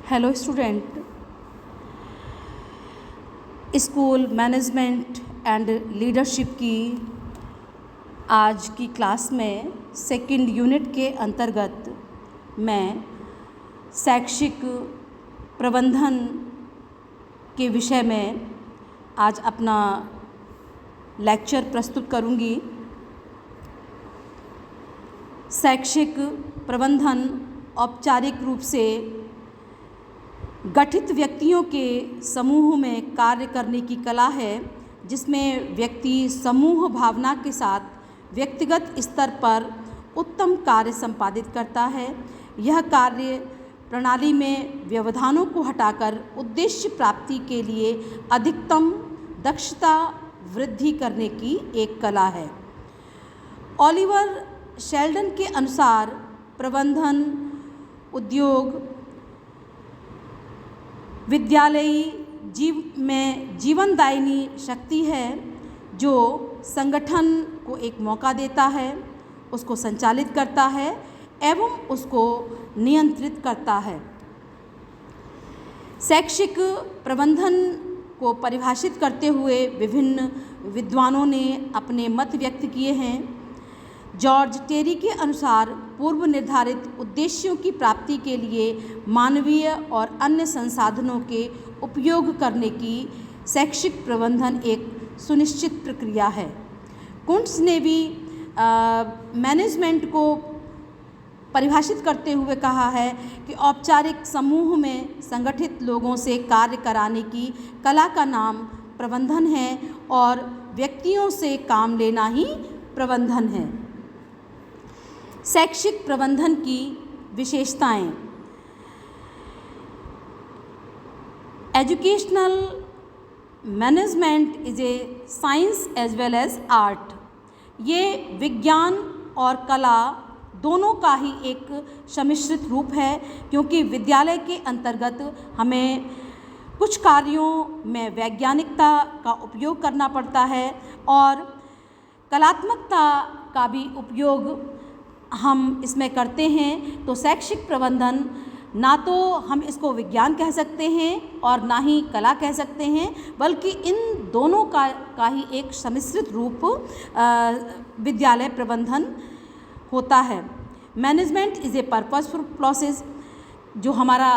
Hello student, school management and leadership की आज की क्लास में सेकंड यूनिट के अंतर्गत मैं शैक्षिक प्रबंधन के विषय में आज अपना लेक्चर प्रस्तुत करूंगी। शैक्षिक प्रबंधन औपचारिक रूप से गठित व्यक्तियों के समूह में कार्य करने की कला है, जिसमें व्यक्ति समूह भावना के साथ व्यक्तिगत स्तर पर उत्तम कार्य संपादित करता है। यह कार्य प्रणाली में व्यवधानों को हटाकर उद्देश्य प्राप्ति के लिए अधिकतम दक्षता वृद्धि करने की एक कला है। ओलिवर शेल्डन के अनुसार प्रबंधन उद्योग विद्यालयी जीवनदायिनी शक्ति है, जो संगठन को एक मौका देता है, उसको संचालित करता है एवं उसको नियंत्रित करता है। शैक्षिक प्रबंधन को परिभाषित करते हुए विभिन्न विद्वानों ने अपने मत व्यक्त किए हैं। जॉर्ज टेरी के अनुसार पूर्व निर्धारित उद्देश्यों की प्राप्ति के लिए मानवीय और अन्य संसाधनों के उपयोग करने की शैक्षिक प्रबंधन एक सुनिश्चित प्रक्रिया है। कुंट्स ने भी मैनेजमेंट को परिभाषित करते हुए कहा है कि औपचारिक समूह में संगठित लोगों से कार्य कराने की कला का नाम प्रबंधन है और व्यक्तियों से काम लेना ही प्रबंधन है। शैक्षिक प्रबंधन की विशेषताएं। Educational management is a science as well as art. ये विज्ञान और कला दोनों का ही एक सम्मिश्रित रूप है, क्योंकि विद्यालय के अंतर्गत हमें कुछ कार्यों में वैज्ञानिकता का उपयोग करना पड़ता है और कलात्मकता का भी उपयोग हम इसमें करते हैं। तो शैक्षिक प्रबंधन ना तो हम इसको विज्ञान कह सकते हैं और ना ही कला कह सकते हैं, बल्कि इन दोनों का ही एक सम्मिश्रित रूप विद्यालय प्रबंधन होता है। Management is A purposeful process. जो हमारा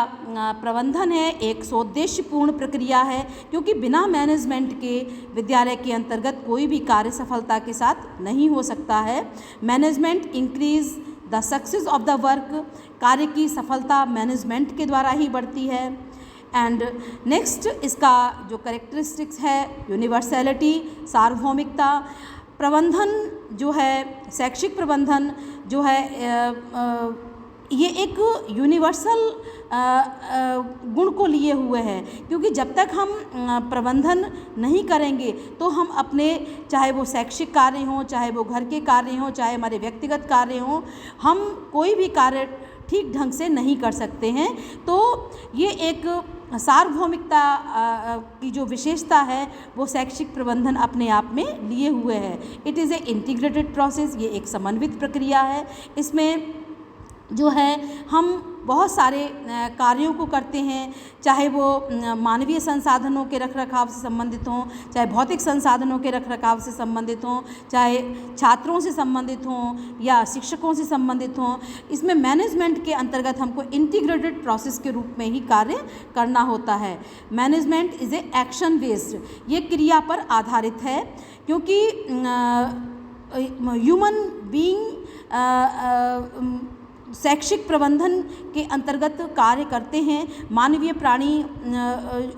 प्रबंधन है एक सोद्देश्यपूर्ण प्रक्रिया है, क्योंकि बिना मैनेजमेंट के विद्यालय के अंतर्गत कोई भी कार्य सफलता के साथ नहीं हो सकता है। Management increase the success of the work. कार्य की सफलता मैनेजमेंट के द्वारा ही बढ़ती है। एंड नेक्स्ट इसका जो करेक्टरिस्टिक्स है यूनिवर्सैलिटी, सार्वभौमिकता। प्रबंधन जो है शैक्षिक प्रबंधन जो है ये एक यूनिवर्सल गुण को लिए हुए है, क्योंकि जब तक हम प्रबंधन नहीं करेंगे तो हम अपने, चाहे वो शैक्षिक कार्य हों, चाहे वो घर के कार्य हों, चाहे हमारे व्यक्तिगत कार्य हों, हम कोई भी कार्य ठीक ढंग से नहीं कर सकते हैं। तो ये एक सार्वभौमिकता की जो विशेषता है वो शैक्षिक प्रबंधन अपने आप में लिए हुए है। It is a integrated process. ये एक समन्वित प्रक्रिया है। इसमें जो है हम बहुत सारे कार्यों को करते हैं, चाहे वो मानवीय संसाधनों के रखरखाव से संबंधित हों, चाहे भौतिक संसाधनों के रखरखाव से संबंधित हों, चाहे छात्रों से संबंधित हों या शिक्षकों से संबंधित हों। इसमें मैनेजमेंट के अंतर्गत हमको इंटीग्रेटेड प्रोसेस के रूप में ही कार्य करना होता है। Management is a action based. ये क्रिया पर आधारित है, क्योंकि ह्यूमन बीइंग शैक्षिक प्रबंधन के अंतर्गत कार्य करते हैं। मानवीय प्राणी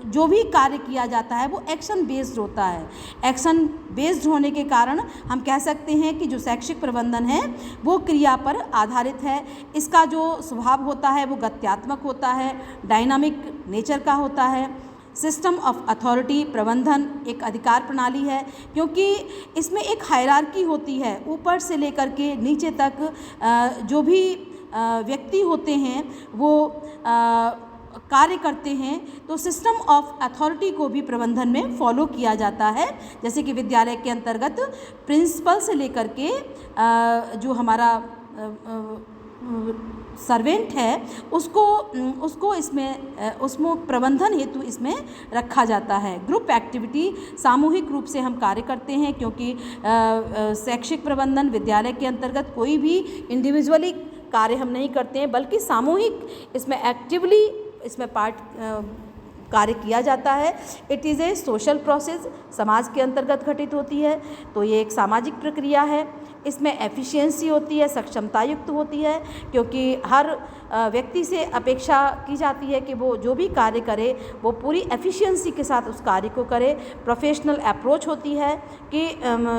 जो भी कार्य किया जाता है वो एक्शन बेस्ड होता है। एक्शन बेस्ड होने के कारण हम कह सकते हैं कि जो शैक्षिक प्रबंधन है वो क्रिया पर आधारित है। इसका जो स्वभाव होता है वो गत्यात्मक होता है, डायनामिक नेचर का होता है। System of authority. प्रबंधन एक अधिकार प्रणाली है, क्योंकि इसमें एक हायरार्की होती है, ऊपर से लेकर के नीचे तक जो भी व्यक्ति होते हैं वो कार्य करते हैं। तो सिस्टम ऑफ अथॉरिटी को भी प्रबंधन में फॉलो किया जाता है। जैसे कि विद्यालय के अंतर्गत प्रिंसिपल से लेकर के जो हमारा सर्वेंट है उसको उसमें प्रबंधन हेतु इसमें रखा जाता है। ग्रुप एक्टिविटी, सामूहिक रूप से हम कार्य करते हैं, क्योंकि शैक्षिक प्रबंधन विद्यालय के अंतर्गत कोई भी इंडिविजुअली कार्य हम नहीं करते हैं, बल्कि सामूहिक इसमें एक्टिवली इसमें कार्य किया जाता है। It is a social process, समाज के अंतर्गत घटित होती है, तो ये एक सामाजिक प्रक्रिया है। इसमें एफिशिएंसी होती है, सक्षमता युक्त होती है, क्योंकि हर व्यक्ति से अपेक्षा की जाती है कि वो जो भी कार्य करे वो पूरी एफिशिएंसी के साथ उस कार्य को करे। प्रोफेशनल अप्रोच होती है कि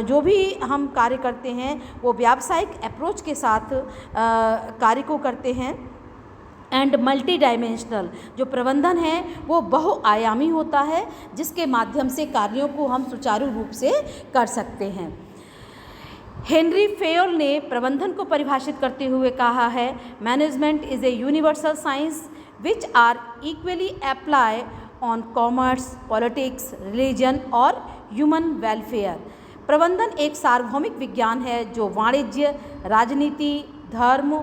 जो भी हम कार्य करते हैं वो व्यावसायिक अप्रोच के साथ कार्य को करते हैं। एंड मल्टी डायमेंशनल, जो प्रबंधन है वो बहुआयामी होता है, जिसके माध्यम से कार्यों को हम सुचारू रूप से कर सकते हैं। हेनरी फेयोल ने प्रबंधन को परिभाषित करते हुए कहा है, management is a universal science which are equally apply on commerce, politics, religion और ह्यूमन वेलफेयर। प्रबंधन एक सार्वभौमिक विज्ञान है जो वाणिज्य, राजनीति, धर्म,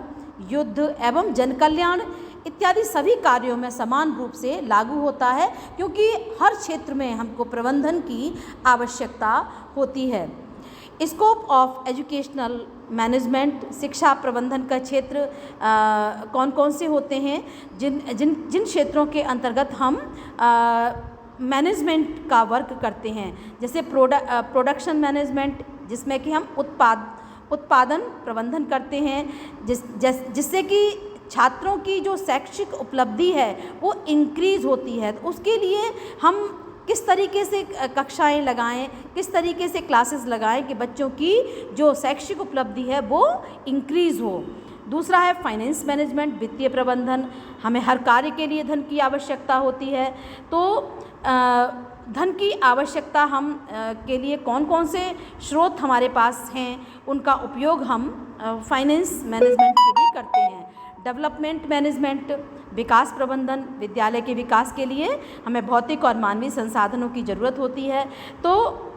युद्ध एवं जनकल्याण इत्यादि सभी कार्यों में समान रूप से लागू होता है, क्योंकि हर क्षेत्र में हमको प्रबंधन की आवश्यकता होती है। स्कोप ऑफ एजुकेशनल मैनेजमेंट, शिक्षा प्रबंधन का क्षेत्र कौन कौन से होते हैं, जिन क्षेत्रों के अंतर्गत हम मैनेजमेंट का वर्क करते हैं, जैसे प्रोडक्शन मैनेजमेंट, जिसमें कि हम उत्पादन प्रबंधन करते हैं, जिससे कि छात्रों की जो शैक्षिक उपलब्धि है वो इंक्रीज़ होती है। तो उसके लिए हम किस तरीके से कक्षाएं लगाएं, किस तरीके से क्लासेस लगाएं कि बच्चों की जो शैक्षिक उपलब्धि है वो इंक्रीज़ हो। दूसरा है फाइनेंस मैनेजमेंट, वित्तीय प्रबंधन। हमें हर कार्य के लिए धन की आवश्यकता होती है, तो धन की आवश्यकता हम के लिए कौन कौन से स्रोत हमारे पास हैं, उनका उपयोग हम फाइनेंस मैनेजमेंट के लिए करते हैं। डेवलपमेंट मैनेजमेंट, विकास प्रबंधन, विद्यालय के विकास के लिए हमें भौतिक और मानवीय संसाधनों की ज़रूरत होती है, तो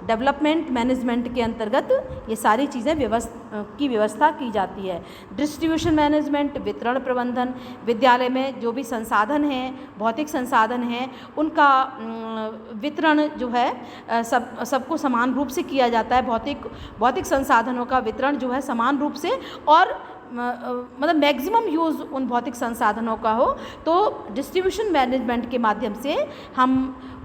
डेवलपमेंट मैनेजमेंट के अंतर्गत ये सारी चीज़ें व्यवस्था की जाती है। डिस्ट्रीब्यूशन मैनेजमेंट, वितरण प्रबंधन, विद्यालय में जो भी संसाधन हैं, भौतिक संसाधन हैं, उनका वितरण जो है सबको समान रूप से किया जाता है। भौतिक संसाधनों का वितरण जो है समान रूप से, और मतलब मैक्सिमम यूज़ उन भौतिक संसाधनों का हो, तो डिस्ट्रीब्यूशन मैनेजमेंट के माध्यम से हम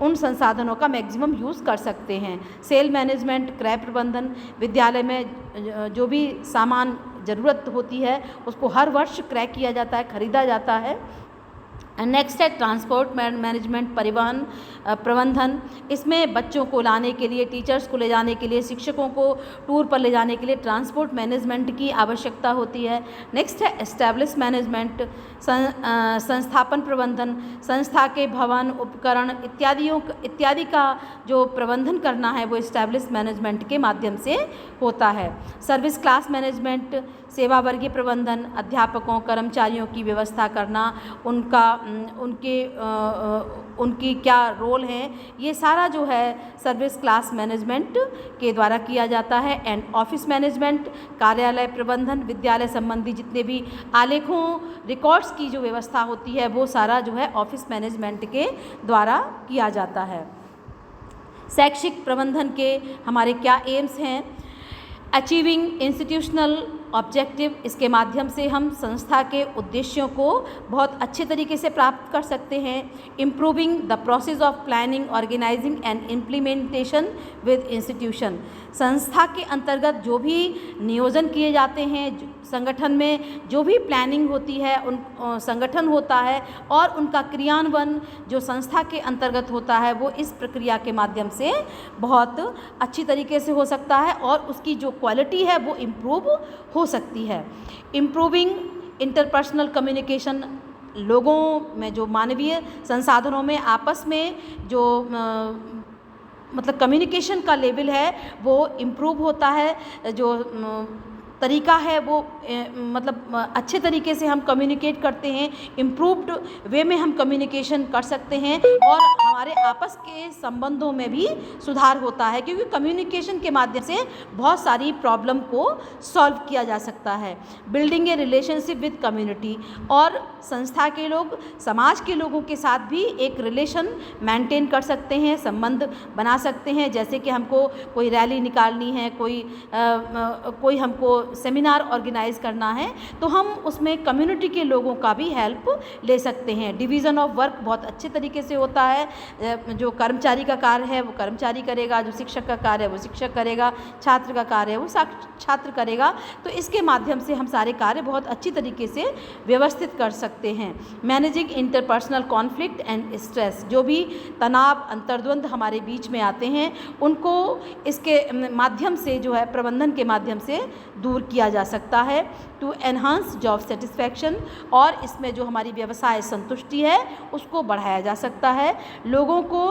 उन संसाधनों का मैक्सिमम यूज़ कर सकते हैं। सेल मैनेजमेंट, क्रय प्रबंधन, विद्यालय में जो भी सामान ज़रूरत होती है उसको हर वर्ष क्रय किया जाता है, खरीदा जाता है। नेक्स्ट है ट्रांसपोर्ट मैनेजमेंट, परिवहन प्रबंधन। इसमें बच्चों को लाने के लिए, टीचर्स को ले जाने के लिए, शिक्षकों को टूर पर ले जाने के लिए ट्रांसपोर्ट मैनेजमेंट की आवश्यकता होती है। नेक्स्ट है एस्टैब्लिश मैनेजमेंट, संस्थापन प्रबंधन, संस्था के भवन, उपकरण इत्यादि का जो प्रबंधन करना है वो एस्टैब्लिश मैनेजमेंट के माध्यम से होता है। सर्विस क्लास मैनेजमेंट, सेवा वर्गीय प्रबंधन, अध्यापकों, कर्मचारियों की व्यवस्था करना, उनकी क्या रोल है, ये सारा जो है सर्विस क्लास मैनेजमेंट के द्वारा किया जाता है। एंड ऑफिस मैनेजमेंट, कार्यालय प्रबंधन, विद्यालय संबंधी जितने भी आलेखों, रिकॉर्ड्स की जो व्यवस्था होती है वो सारा जो है ऑफिस मैनेजमेंट के द्वारा किया जाता है। शैक्षिक प्रबंधन के हमारे क्या एम्स हैं? अचीविंग इंस्टीट्यूशनल ऑब्जेक्टिव, इसके माध्यम से हम संस्था के उद्देश्यों को बहुत अच्छे तरीके से प्राप्त कर सकते हैं। Improving the process of planning, organizing and implementation with institution, संस्था के अंतर्गत जो भी नियोजन किए जाते हैं, संगठन में जो भी प्लानिंग होती है, उन संगठन होता है और उनका क्रियान्वयन जो संस्था के अंतर्गत होता है वो इस प्रक्रिया के माध्यम से बहुत अच्छी तरीके से हो सकता है और उसकी जो क्वालिटी है वो इम्प्रूव हो सकती है। इम्प्रूविंग इंटरपर्सनल कम्युनिकेशन, लोगों में जो मानवीय संसाधनों में आपस में जो मतलब कम्युनिकेशन का लेवल है वो इम्प्रूव होता है। जो तरीका है वो मतलब अच्छे तरीके से हम कम्युनिकेट करते हैं, इम्प्रूव्ड वे में हम कम्युनिकेशन कर सकते हैं और हमारे आपस के संबंधों में भी सुधार होता है, क्योंकि कम्युनिकेशन के माध्यम से बहुत सारी प्रॉब्लम को सॉल्व किया जा सकता है। Building A relationship with community, और संस्था के लोग समाज के लोगों के साथ भी एक रिलेशन मेंटेन कर सकते हैं, संबंध बना सकते हैं। जैसे कि हमको कोई रैली निकालनी है, कोई हमको सेमिनार ऑर्गेनाइज करना है, तो हम उसमें कम्युनिटी के लोगों का भी हेल्प ले सकते हैं। डिवीज़न ऑफ वर्क बहुत अच्छे तरीके से होता है। जो कर्मचारी का कार्य है वो कर्मचारी करेगा, जो शिक्षक का कार्य है वो शिक्षक करेगा, छात्र का कार्य है वो छात्र करेगा। तो इसके माध्यम से हम सारे कार्य बहुत अच्छी तरीके से व्यवस्थित कर सकते हैं। Managing interpersonal conflict and stress, जो भी तनाव अंतर्द्वंद हमारे बीच में आते हैं उनको इसके माध्यम से जो है प्रबंधन के माध्यम से दूर किया जा सकता है। टू एनहांस जॉब सेटिस्फैक्शन, और इसमें जो हमारी व्यवसाय संतुष्टि है उसको बढ़ाया जा सकता है। लोगों को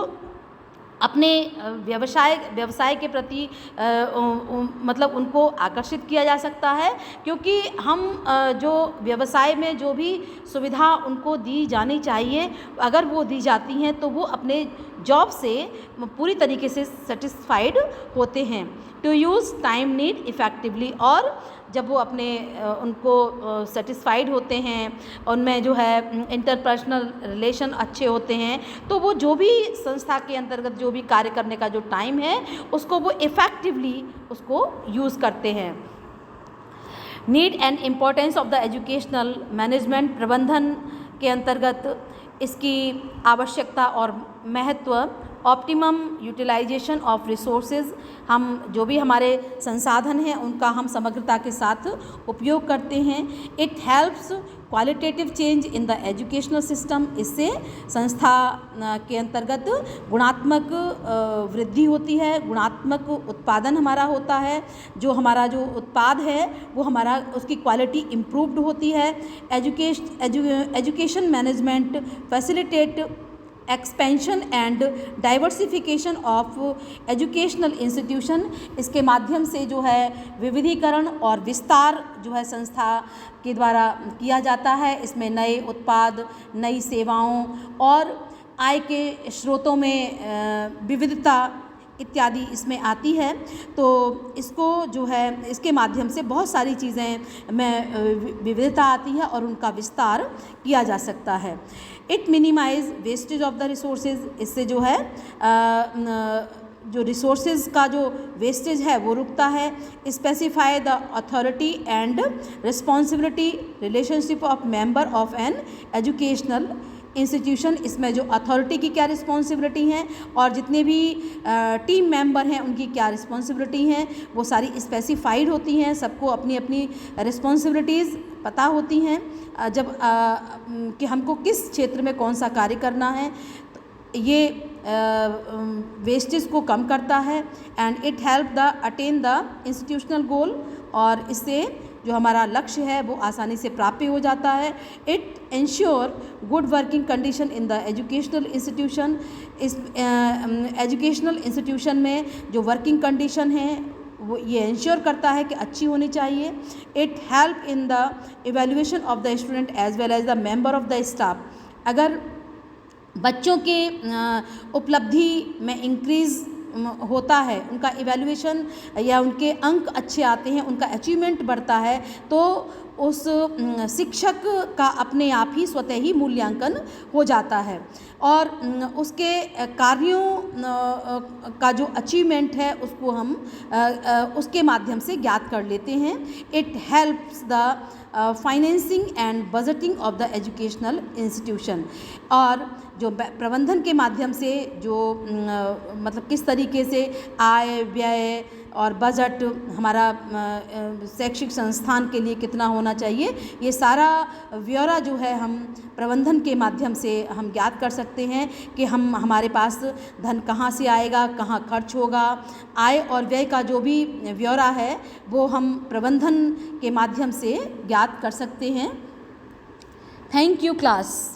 अपने व्यवसाय के प्रति मतलब उनको आकर्षित किया जा सकता है, क्योंकि हम जो व्यवसाय में जो भी सुविधा उनको दी जानी चाहिए अगर वो दी जाती हैं तो वो अपने जॉब से पूरी तरीके से सेटिस्फाइड होते हैं। To use time need effectively, और जब वो अपने उनको सेटिस्फाइड होते हैं, उनमें जो है इंटरपर्सनल रिलेशन अच्छे होते हैं, तो वो जो भी संस्था के अंतर्गत जो भी कार्य करने का जो टाइम है उसको वो इफ़ेक्टिवली उसको यूज़ करते हैं। Need and importance of the educational management, प्रबंधन के अंतर्गत इसकी आवश्यकता और महत्व। ऑप्टिमम यूटिलाइजेशन ऑफ रिसोर्सेज, हम जो भी हमारे संसाधन हैं उनका हम समग्रता के साथ उपयोग करते हैं। It helps qualitative change in the educational system, इससे संस्था के अंतर्गत गुणात्मक वृद्धि होती है, गुणात्मक उत्पादन हमारा होता है। जो हमारा जो उत्पाद है वो हमारा उसकी क्वालिटी इम्प्रूव्ड होती है। Education management facilitate expansion and diversification of educational institution, इसके माध्यम से जो है विविधीकरण और विस्तार जो है संस्था के द्वारा किया जाता है। इसमें नए उत्पाद, नई सेवाओं और आय के स्रोतों में विविधता इत्यादि इसमें आती है। तो इसको जो है इसके माध्यम से बहुत सारी चीज़ें में विविधता आती है और उनका विस्तार किया जा सकता है। It minimise wastage of the resources, इससे जो है जो रिसोर्सेज का जो वेस्टेज है वो रुकता है। Specify the authority and responsibility relationship of member of an educational institution, इसमें जो अथॉरिटी की क्या रिस्पॉन्सिबिलिटी हैं और जितने भी टीम मेंबर हैं उनकी क्या रिस्पॉन्सिबिलिटी हैं वो सारी स्पेसिफाइड होती हैं। सबको अपनी अपनी रिस्पॉन्सिबिलिटीज़ पता होती हैं जब कि हमको किस क्षेत्र में कौन सा कार्य करना है। तो ये वेस्टेज को कम करता है। And it help the attain the institutional goal, और इससे जो हमारा लक्ष्य है वो आसानी से प्राप्त हो जाता है। It ensure good working condition in the educational institution, इस एजुकेशनल इंस्टीट्यूशन में जो वर्किंग कंडीशन है वो ये इंश्योर करता है कि अच्छी होनी चाहिए। It help in the evaluation of the student as well as the member of the staff, अगर बच्चों के उपलब्धि में इंक्रीज़ होता है, उनका इवैल्यूएशन या उनके अंक अच्छे आते हैं, उनका अचीवमेंट बढ़ता है, तो उस शिक्षक का अपने आप ही स्वतः ही मूल्यांकन हो जाता है और उसके कार्यों का जो अचीवमेंट है उसको हम उसके माध्यम से ज्ञात कर लेते हैं। It helps the financing and budgeting of the educational institution, और जो प्रबंधन के माध्यम से जो मतलब किस तरीके से आय व्यय और बजट हमारा शैक्षिक संस्थान के लिए कितना होना चाहिए, ये सारा ब्यौरा जो है हम प्रबंधन के माध्यम से हम ज्ञात कर सकते हैं कि हमारे पास धन कहाँ से आएगा, कहाँ खर्च होगा। आय और व्यय का जो भी ब्यौरा है वो हम प्रबंधन के माध्यम से ज्ञात कर सकते हैं। Thank you class.